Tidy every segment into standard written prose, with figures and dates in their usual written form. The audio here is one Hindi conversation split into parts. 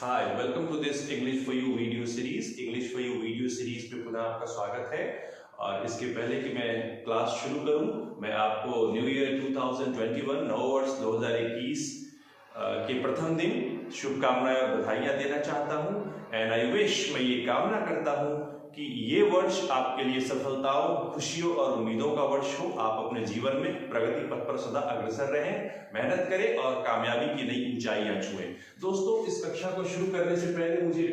Hi welcome to this English for you video series. English for you video series पे पुनः आपका स्वागत है। और इसके पहले कि मैं क्लास शुरू करूं, मैं आपको न्यू ईयर 2021 नववर्ष 2021 के प्रथम दिन शुभकामनाएं और बधाइयां देना चाहता हूं। एंड आई विश, मैं ये कामना करता हूं कि ये वर्ष आपके लिए सफलताओं, खुशियों और उम्मीदों का वर्ष हो। आप अपने जीवन में प्रगति पथ पर सदा अग्रसर रहें, मेहनत करें और कामयाबी की नई ऊंचाइयां छुएं। दोस्तों, इस कक्षा को शुरू करने से पहले मुझे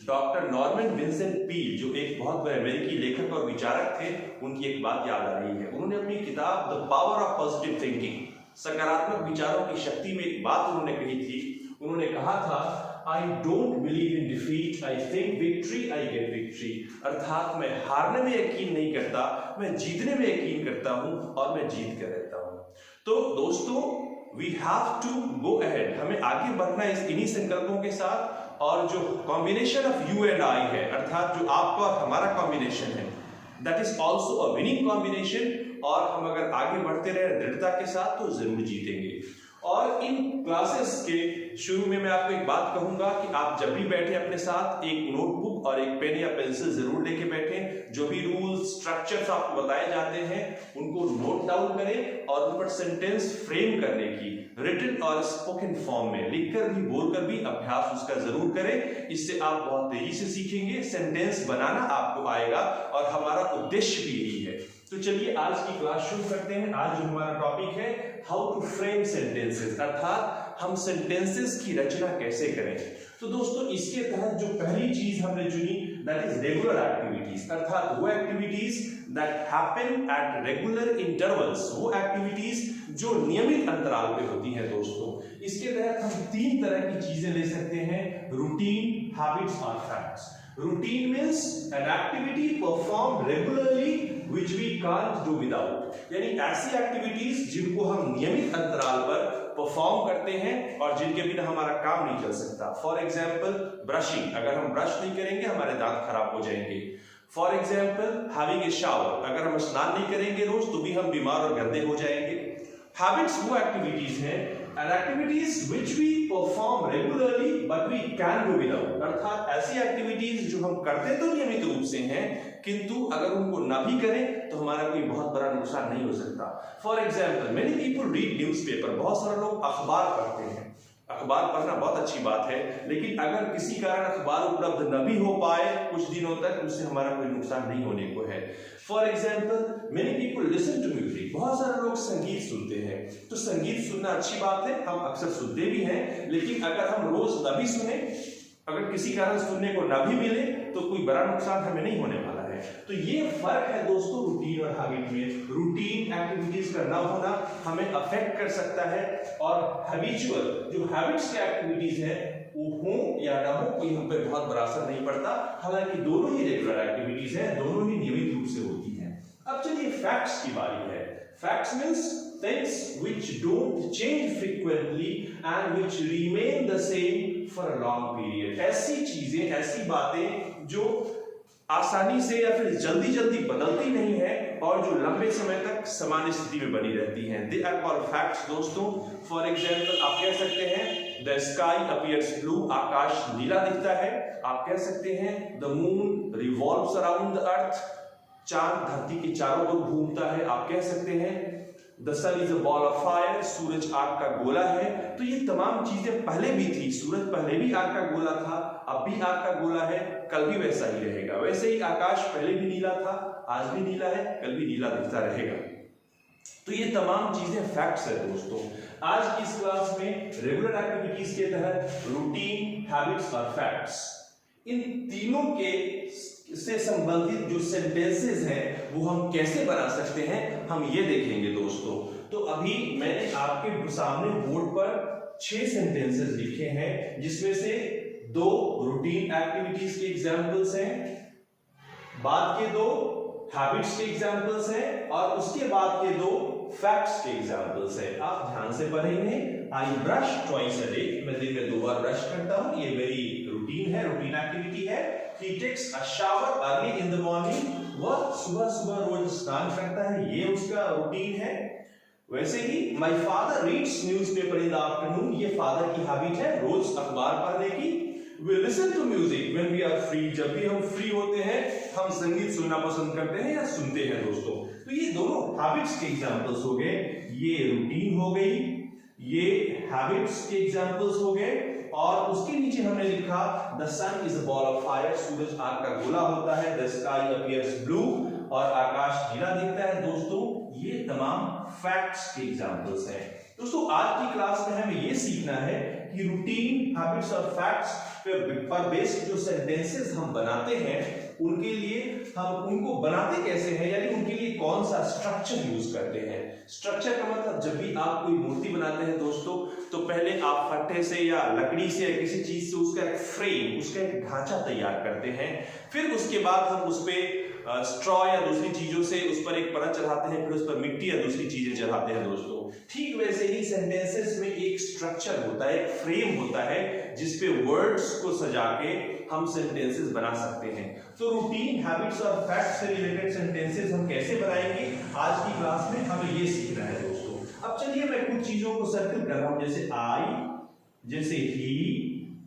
डॉक्टर नॉर्मन विंसेंट पील, जो एक बहुत बड़े अमेरिकी लेखक और विचारक थे, उनकी एक बात याद आ रही है। उन्होंने अपनी किताब the power of positive thinking, सकारात्मक विचारों की शक्ति में एक बात उन्होंने कही थी। उन्होंने कहा था, I don't believe in defeat, I think victory, I get victory। अर्थात मैं हारने में यकीन नहीं करता, मैं जीतने में यकीन करता हूं और मैं जीत कर रहता हूं। तो दोस्तों, we have to go ahead, हमें आगे बढ़ना है इन्हीं संकल्पों के साथ। और जो combination of you and I है, अर्थात जो आपका और हमारा कॉम्बिनेशन है, that is also a winning combination. और हम अगर आगे बढ़ते रहे दृढ़ता के साथ तो जरूर जीतेंगे। और इन क्लासेस के शुरू में मैं आपको एक बात कहूंगा कि आप जब भी बैठे अपने साथ एक नोटबुक और एक पेन या पेंसिल जरूर लेके बैठें। जो भी रूल्स स्ट्रक्चर्स आपको बताए जाते हैं उनको नोट डाउन करें और उन पर सेंटेंस फ्रेम करने की रिटन और स्पोकन फॉर्म में लिखकर भी बोलकर भी अभ्यास उसका जरूर करें। इससे आप बहुत तेजी से सीखेंगे, सेंटेंस बनाना आपको आएगा और हमारा उद्देश्य भी यही है। तो चलिए आज की क्लास शुरू करते हैं। आज जो हमारा टॉपिक है हाउ टू फ्रेम सेंटेंसेस, अर्थात हम सेंटेंसेस की रचना कैसे करें। तो दोस्तों, इसके तहत जो पहली चीज हमने चुनी दैट इज रेगुलर एक्टिविटीज, अर्थात वो activities that happen at regular intervals, वो एक्टिविटीज जो नियमित अंतराल पे होती हैं। दोस्तों, इसके तहत हम तीन तरह की चीजें ले सकते हैं, रूटीन, हैबिट्स और facts. Routine means an activity perform regularly which we can't do without, यानी ऐसी एक्टिविटीज जिनको हम नियमित अंतराल पर परफॉर्म करते हैं और जिनके बिना हमारा काम नहीं चल सकता। फॉर एग्जाम्पल ब्रशिंग, अगर हम ब्रश नहीं करेंगे हमारे दांत खराब हो जाएंगे। For example having a shower, अगर हम स्नान नहीं करेंगे रोज तो भी हम बीमार और गंदे हो जाएंगे। हैबिट्स वो एक्टिविटीज हैं and activities which we perform regularly but we can do without, अर्थात ऐसी एक्टिविटीज जो हम करते तो नियमित रूप से हैं किंतु अगर उनको ना भी करें तो हमारा कोई बहुत बड़ा नुकसान नहीं हो सकता। For example many people read newspaper, बहुत सारे लोग अखबार पढ़ते हैं। अखबार पढ़ना बहुत अच्छी बात है, लेकिन अगर किसी कारण अखबार उपलब्ध न भी हो पाए कुछ दिनों तक, उससे हमारा कोई नुकसान नहीं होने को है। For example many people listen to music, बहुत सारे लोग संगीत सुनते हैं। तो संगीत सुनना अच्छी बात है, हम अक्सर सुनते भी हैं, लेकिन अगर हम रोज न भी सुने, अगर किसी कारण सुनने को न भी मिले तो कोई बड़ा नुकसान हमें नहीं होने वाला है। तो ये फर्क है दोस्तों रूटीन और हैबिट में। रूटीन एक्टिविटीज का ना होना हमें अफेक्ट कर सकता है और हैबिचुअल जो हैबिट्स की एक्टिविटीज है वो हो या ना हो कोई हम पे बहुत बड़ा असर नहीं पड़ता। हालांकि दोनों ही रेगुलर एक्टिविटीज हैं, दोनों ही नियमित रूप से होती हैं। अब चलिए फैक्ट्स की बारी है। Facts means things which don't change frequently and which remain the same for a long period। ऐसी चीजें, ऐसी बातें जो आसानी से या फिर जल्दी जल्दी बदलती नहीं है और जो लंबे समय तक समान स्थिति में बनी रहती हैं, दे आर कॉल्ड फैक्ट्स। दोस्तों, फॉर एग्जाम्पल आप कह सकते हैं द स्काई अपीयर्स ब्लू, आकाश नीला दिखता है। आप कह सकते हैं the moon revolves around the earth, चांद धरती के चारों ओर घूमता है। आप कह सकते हैं the sun is a ball of fire, सूरज आग का गोला है। तो ये तमाम चीजें पहले भी थी, सूरज पहले भी आग का गोला था, अब भी आग का गोला है, कल भी वैसा ही रहेगा। वैसे ही आकाश पहले भी नीला था, आज भी नीला है, कल भी नीला दिखता रहेगा। तो ये तमाम चीजें फैक्ट्स है दोस्तों। आज की इस क्लास में रेगुलर एक्टिविटीज के तहत रूटीन, हैबिट्स और फैक्ट्स, इन तीनों के से संबंधित जो सेंटेंसेस हैं वो हम कैसे बना सकते हैं, हम ये देखेंगे दोस्तों। तो अभी मैंने आपके सामने बोर्ड पर 6 सेंटेंसेस लिखे हैं, जिसमें से 2 रूटीन एक्टिविटीज के एग्जांपल्स हैं, बाद के 2 हैबिट्स के एग्जांपल्स हैं और उसके बाद के 2 फैक्ट्स के एग्जांपल्स हैं। आप ध्यान से पढ़ेंगे। I brush twice a day, मैं दिन में 2 बार ब्रश करता हूं, ये मेरी रूटीन है, रूटीन एक्टिविटी है। He takes a shower early in the morning, वह सुबह सुबह रोज स्नान करता है, ये उसका रूटीन है। वैसे ही my father reads newspaper in the afternoon, ये फादर की हैबिट है रोज अखबार पढ़ने की। We listen to music when we are free. जब भी हम फ्री होते हैं हम संगीत सुनना पसंद करते हैं या सुनते हैं दोस्तों। तो ये दोनों हैबिट्स के एग्जांपल्स हो गए, ये रूटीन हो गई, ये हैबिट्स के एग्जांपल्स हो गए। और उसके नीचे हमने लिखा the sun is a ball of fire, सूरज आग का गोला होता है। द स्काई अपीयर्स ब्लू, और आकाश नीला दिखता है दोस्तों। ये तमाम फैक्ट्स के एग्जांपल्स हैं दोस्तों। आज की क्लास में हमें ये सीखना है कि रूटीन, हैबिट्स और फैक्ट्स पर बेस्ड जो सेंटेंसेस हम बनाते हैं उनके लिए हम उनको बनाते कैसे हैं, यानी उनके लिए कौन सा स्ट्रक्चर यूज करते हैं। स्ट्रक्चर का मतलब जब भी आप कोई मूर्ति बनाते हैं दोस्तों तो पहले आप फट्टे से या लकड़ी से या किसी चीज से उसका एक फ्रेम, उसका एक ढांचा तैयार करते हैं। फिर उसके बाद हम उस पे स्ट्रॉ या दूसरी चीजों से उस पर एक परत चढ़ाते हैं, फिर उस पर मिट्टी या दूसरी चीजें चढ़ाते हैं दोस्तों। ठीक वैसे ही सेंटेंसेस में एक स्ट्रक्चर होता है, एक फ्रेम होता है जिसपे वर्ड्स को सजा के हम सेंटेंसेस बना सकते हैं। तो रूटीन, हैबिट्स और फैक्ट्स से रिलेटेड सेंटेंसेस हम कैसे बनाएंगे आज की क्लास में हमें ये सीखना है दोस्तों। अब चलिए मैं कुछ चीजों को सर्कल कर रहा हूं, जैसे आई, जैसे ही,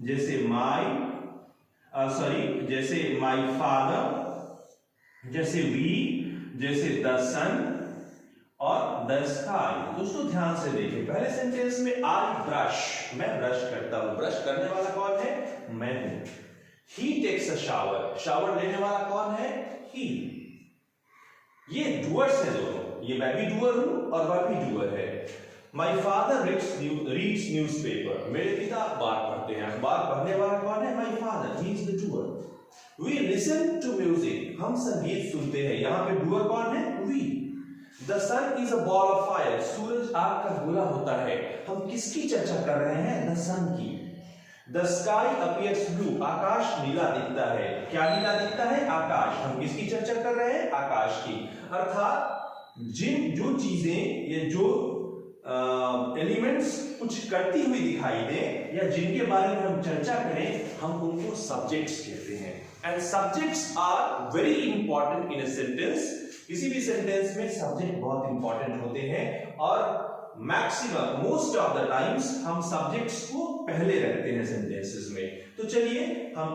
जैसे जैसे माई फादर, जैसे वी, जैसे द सन और द स्काई। दोस्तों ध्यान से देखिए, पहले सेंटेंस में आई ब्रश, मैं ब्रश करता हूं। ब्रश करने वाला कौन है? मैं हूं। ही टेक्स अ शावर, शावर लेने वाला कौन है? ही। ये डूअर्स है दोनों, ये मैं भी डूअर हूं और वह भी डूअर है। माई फादर रीड्स न्यूज़पेपर, मेरे पिता अखबार पढ़ते हैं। अखबार पढ़ने वाला कौन है? My father, he is the doer. We listen to music, हम संगीत सुनते हैं। यहाँ पे डूअर कौन है? We. The sun is a ball of fire, सूरज आग का गोला होता है। हम किसकी चर्चा कर रहे हैं? The sun की। The sky appears blue, आकाश नीला दिखता है। क्या नीला दिखता है? आकाश। हम किसकी चर्चा कर रहे हैं? आकाश की। अर्थात जो चीजें या जो एलिमेंट्स कुछ करती हुई दिखाई दें या जिनके बारे में हम चर्चा करें, हम उनको सब्जेक्ट्स कहते हैं। And subjects are very important in a sentence. किसी भी सेंटेंस में सब्जेक्ट बहुत इंपॉर्टेंट होते हैं और maximum most of the times हम सब्जेक्ट्स को पहले रखते हैं सेंटेंसेस में। तो चलिए हम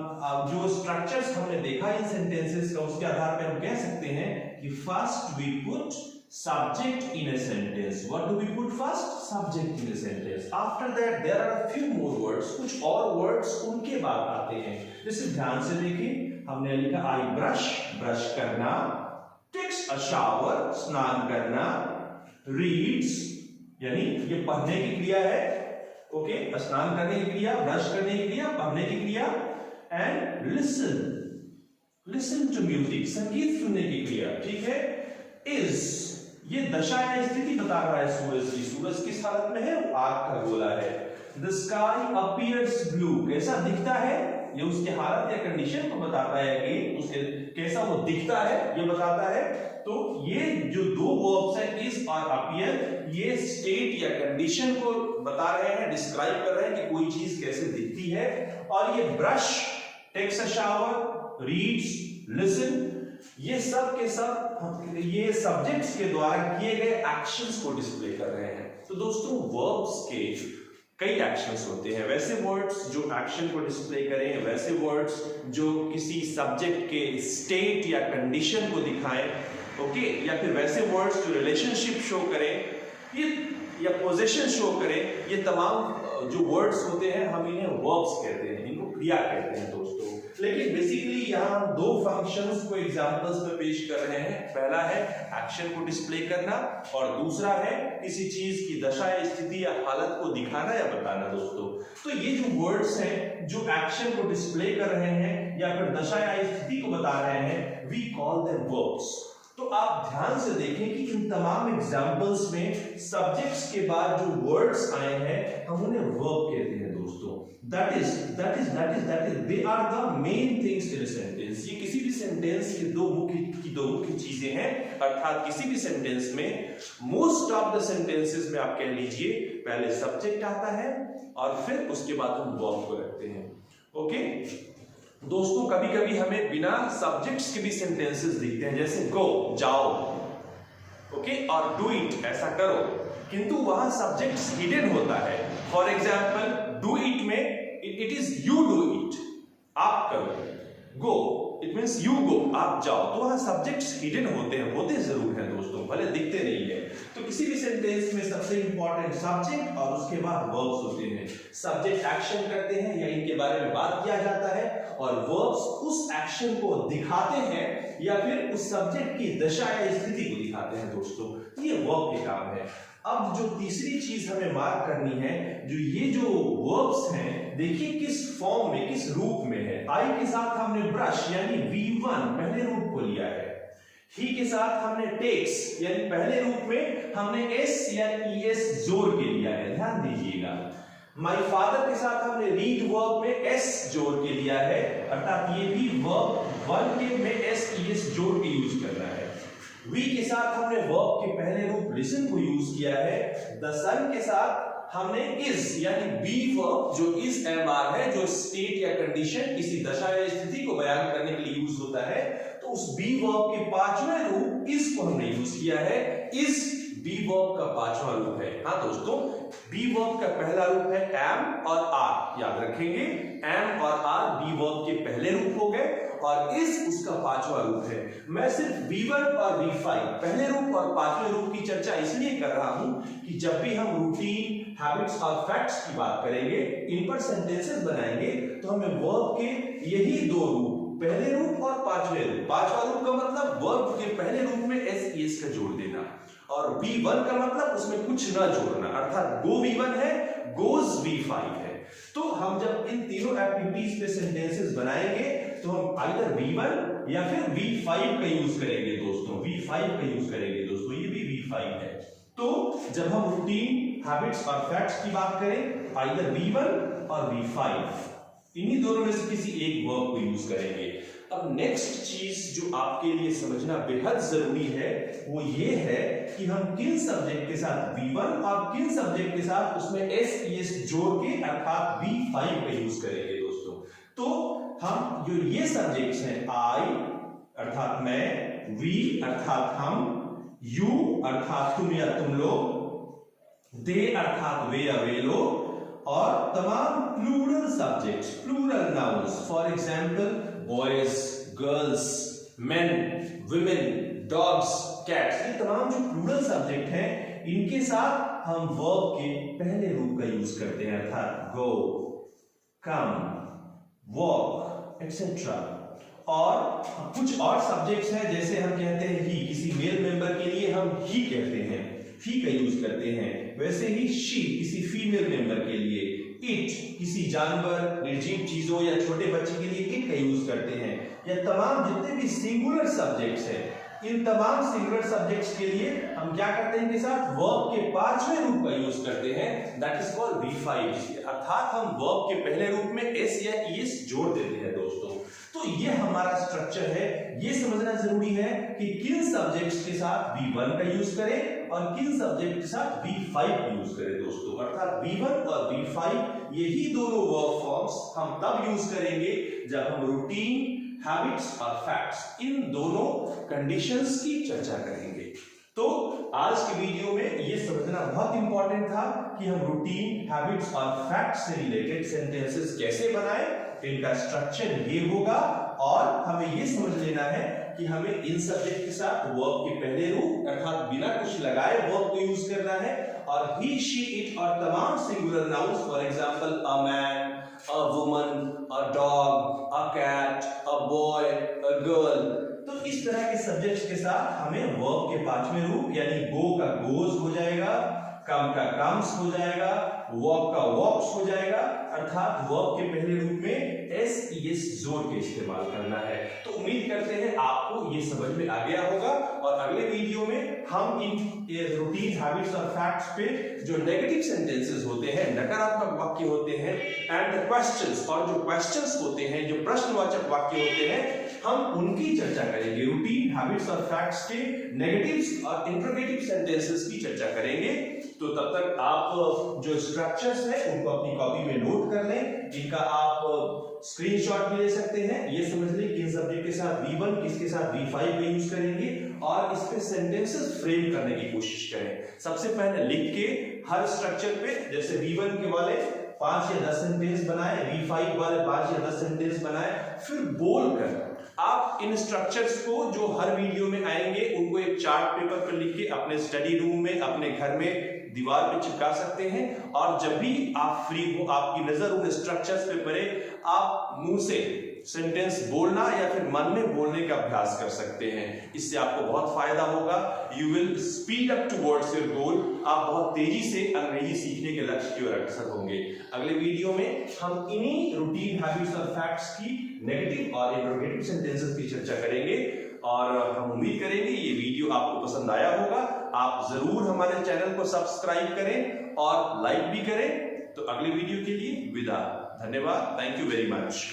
जो स्ट्रक्चर्स हमने देखा इन सेंटेंसेस का, उसके आधार पर हम कह सकते हैं कि first we put subject in a sentence. What do we put first? Subject in a sentence. After that there are a few more words, कुछ और words उनके बाद आते हैं। जैसे ध्यान से देखिए, हमने लिखा I brush, ब्रश करना, takes a shower, स्नान करना, reads, यानी ये पढ़ने की क्रिया है, ओके, स्नान करने की क्रिया, ब्रश करने की क्रिया, पढ़ने की क्रिया, and listen to music, संगीत सुनने की क्रिया, ठीक है। is, ये दशा या स्थिति बता रहा है सूरज की। सूरज किस हालत में है? आग का गोला है। The sky appears blue, कैसा दिखता है? ये उसके हालत या कंडीशन को बताता है कि उसके कैसा वो दिखता है, ये बताता है। तो ये जो दो वर्ब्स हैं इज और अपीयर, ये स्टेट या कंडीशन को बता रहे हैं, डिस्क्राइब कर रहे हैं कि कोई चीज कैसे दिखती है। और ये brush, takes a shower, reads, listen, ये सब के सब ये सब्जेक्ट्स के द्वारा किए गए एक्शंस को डिस्प्ले कर रहे हैं। तो दोस्तों वर्ब्स के कई एक्शंस होते हैं, वैसे वर्ड्स जो एक्शन को डिस्प्ले करें, वैसे वर्ड्स जो किसी सब्जेक्ट के स्टेट या कंडीशन को दिखाएं, ओके, या फिर वैसे वर्ड्स जो रिलेशनशिप शो करें ये या पोजीशन शो करें। ये तमाम जो वर्ड्स होते हैं हम इन्हें वर्ब्स कहते हैं, इनको क्रिया कहते हैं दोस्तों। लेकिन बेसिकली यहाँ हम दो फंक्शंस को एग्जांपल्स में पेश कर रहे हैं। पहला है एक्शन को डिस्प्ले करना और दूसरा है किसी चीज की दशा या स्थिति या हालत को दिखाना या बताना दोस्तों। तो ये जो वर्ड्स हैं जो एक्शन को डिस्प्ले कर रहे हैं या फिर दशा या स्थिति को बता रहे हैं, वी कॉल देम वर्ब्स। तो आप ध्यान से देखें कि इन तमाम एग्जांपल्स में सब्जेक्ट्स के बाद जो वर्ड्स आए हैं हम उन्हें वर्ब कहते हैं दोस्तों। That is they are the main things in a sentence। ये किसी भी सेंटेंस के दो मुख्य चीजें हैं। अर्थात किसी भी सेंटेंस में मोस्ट ऑफ द सेंटेंसेस में आप कह लीजिए पहले सब्जेक्ट आता है और फिर उसके बाद हम वर्ब को रखते हैं, ओके। दोस्तों कभी कभी हमें बिना सब्जेक्ट्स के भी सेंटेंसेस दिखते हैं, जैसे गो, जाओ, ओके, और डू इट, ऐसा करो, किंतु वहां सब्जेक्ट्स हिडन होता है। फॉर एग्जाम्पल डू इट में it is you do it, आप करो, go it means you go, आप जाओ। तो वहां सब्जेक्ट्स हिडन होते हैं, होते जरूर हैं दोस्तों, भले दिखते नहीं है। तो किसी भी सेंटेंस में सबसे इंपॉर्टेंट सब्जेक्ट और उसके बाद वर्ब्स होते हैं। सब्जेक्ट एक्शन करते हैं या इनके बारे में बात किया जाता है, और वर्ब्स उस एक्शन को दिखाते हैं या फिर उस सब्जेक्ट की दशा या स्थिति को दिखाते हैं दोस्तों। ये वर्ब के काम है। अब जो तीसरी चीज हमें मार्क करनी है, जो ये जो वर्ब्स हैं, देखिए किस फॉर्म में, किस रूप में है। आई के साथ हमने ब्रश यानी V1 पहले रूप को लिया है। ही के साथ हमने टेक्स यानी पहले रूप में हमने एस या ES जोड़ के लिया है, ध्यान दीजिएगा। माय फादर के साथ हमने रीड वर्ब में एस जोड़ के लिया है, अर्थात ये भी वर्ब 1 के में एस ES जोड़ के यूज करना है। वी के साथ हमने वर्ब के पहले रूप लिसन को यूज किया है। द सन के साथ हमने इज यानी बी वर्ब जो इज MR है, जो स्टेट या कंडीशन किसी दशा या स्थिति को बयान करने के लिए यूज होता है, तो उस बी वर्ब के पांचवें रूप इज को हमने यूज किया है। इज बी वर्ब का पांचवा रूप है। हाँ दोस्तों, बी वर्ब का पहला रूप है एम और आर, याद रखेंगे। एम और आर बी वर्ब के पहले रूप हो गए और इज उसका पांचवा रूप है। मैं सिर्फ V1 और V5 पहले रूप और पांचवें रूप की चर्चा इसलिए कर रहा हूं कि जब भी हम रूटीन, हैबिट्स और फैक्ट्स की बात करेंगे, इन पर सेंटेंसेस बनाएंगे, तो हमें वर्ब के यही दो रूप, पहले रूप और पांचवें रूप। पांचवा रूप का मतलब वर्ब के पहले रूप में एस ES का जोड़ देना, और V1 का मतलब उसमें कुछ न जोड़ना, अर्थात गो V1 है, गोज V5 है। तो हम जब इन तीनों एक्टिविटीज पे सेंटेंसेस बनाएंगे तो हम आइदर V1 या फिर V5 का यूज करेंगे दोस्तों, V5 का यूज करेंगे दोस्तों, ये भी V5 है। तो जब हम रूटीन, हैबिट्स और फैक्ट्स की बात करें, आइदर V1 और V5, इन्हीं दोनों में से किसी एक वर्ब को यूज करेंगे। अब नेक्स्ट चीज जो आपके लिए समझना बेहद जरूरी है, वो ये है कि हम किन सब्जेक्ट के साथ V1 और किन सब्जेक्ट के साथ उसमें एस ES जोड़ के अर्थात V5 का यूज करेंगे दोस्तों। तो हम जो ये सब्जेक्ट्स हैं, आई अर्थात मैं, वी अर्थात हम, यू अर्थात तुम या तुम लोग, दे अर्थात वे या वे लोग, और तमाम plural subjects, plural nouns, for example boys, girls, men, women, dogs, cats, ये तमाम जो प्लूरल सब्जेक्ट हैं, इनके साथ हम वर्ब के पहले रूप का यूज करते हैं, अर्थात गो, कम, वॉक एक्सेट्रा। और कुछ और सब्जेक्ट्स हैं, जैसे हम कहते हैं ही, किसी मेल मेंबर के लिए हम ही कहते हैं, ही का यूज करते हैं। वैसे ही शी किसी फीमेल मेंबर के लिए, इट किसी जानवर, निर्जीव चीजों या छोटे बच्चे के लिए इट का यूज करते हैं। या तमाम जितने भी सिंगुलर सब्जेक्ट्स हैं, इन तमाम सिंगुलर सब्जेक्ट्स के लिए हम क्या करते हैं, इनके साथ वर्ब के पांचवें रूप का यूज करते हैं, दैट इज कॉल्ड V5, अर्थात हम वर्ब के पहले रूप में एस या ES जोड़ देते हैं दोस्तों। तो ये हमारा स्ट्रक्चर है। ये समझना जरूरी है कि किन सब्जेक्ट्स के साथ V1 का यूज करें और किन सब्जेक्ट के साथ V5 का यूज करें दोस्तों, अर्थात V1 और V5 यही दोनों वर्ब फॉर्म्स हम तब यूज करेंगे जब हम रूटीन, हैबिट्स और फैक्ट्स, इन दोनों कंडीशंस की चर्चा करेंगे। तो आज के वीडियो में ये समझना बहुत इंपॉर्टेंट था कि हम रूटीन, हैबिट्स और फैक्ट्स से रिलेटेड सेंटेंसेस कैसे बनाएं, इनका स्ट्रक्चर ये होगा, और हमें ये समझ लेना है कि हमें इन सब्जेक्ट के साथ वर्ब के पहले रूप अर्थात बिना कुछ लगाए वर्ब को यूज करना है, और ही, शी, इट और तमाम singular nouns, for example a man, a woman, a dog, a cat, a boy, a girl. तो इस तरह के सब्जेक्ट्स के साथ हमें वर्ब के पांचवें रूप यानी गो का गोज हो जाएगा, कम का कम्स हो जाएगा, वॉक का वॉक्स हो जाएगा, अर्थात वर्ब के पहले रूप में एस ES जोड़ के इस्तेमाल करना है। तो उम्मीद करते हैं आपको ये समझ में आ गया होगा, और अगले वीडियो में हम इन रूटीन, हैबिट्स और फैक्ट्स पे जो नेगेटिव सेंटेंसेस होते हैं, नकारात्मक वाक्य होते हैं, एंड द क्वेश्चंस, और जो क्वेश्चंस होते हैं, जो प्रश्नवाचक वाक्य होते हैं, हम उनकी चर्चा करेंगे। रूटीन, हैबिट्स और फैक्ट्स के नेगेटिव्स और इंटरोगेटिव सेंटेंसेस की चर्चा करेंगे। तो तब तक आप जो स्ट्रक्चर्स हैं उनको अपनी कॉपी में नोट कर लें, इनका आप स्क्रीनशॉट भी ले सकते हैं। ये समझ लें किन सब्जेक्ट के साथ V1, किसके साथ V5 का यूज करेंगे, और इस पे सेंटेंसेस फ्रेम करने की कोशिश करें। सबसे पहले लिख के हर स्ट्रक्चर पे, जैसे V1 के वाले 5 या 10 सेंटेंस बनाए, V5 वाले 5 या 10 सेंटेंस बनाए, फिर बोलकर आप इन स्ट्रक्चर्स को जो हर वीडियो में आएंगे उनको एक चार्ट पेपर पर लिख के अपने स्टडी रूम में, अपने घर में दीवार पे चिपका सकते हैं। और जब भी आप फ्री हो, आपकी नजर उन स्ट्रक्चर्स पे पड़े, आप मुंह से सेंटेंस बोलना या फिर मन में बोलने का अभ्यास कर सकते हैं। इससे आपको बहुत फायदा होगा। You will speed up towards your goal. आप बहुत तेजी से अंग्रेजी सीखने के लक्ष्य की ओर अग्रसर होंगे। अगले वीडियो में हम इन्हीं रूटीन हैबिट्स और फैक्ट्स की नेगेटिव और इंटरोगेटिव सेंटेंसेस की चर्चा करेंगे और हम उम्मीद करेंगे ये वीडियो आपको पसंद आया होगा। आप जरूर हमारे चैनल को सब्सक्राइब करें और लाइक भी करें। तो अगले वीडियो के लिए विदा। धन्यवाद। Thank you very much.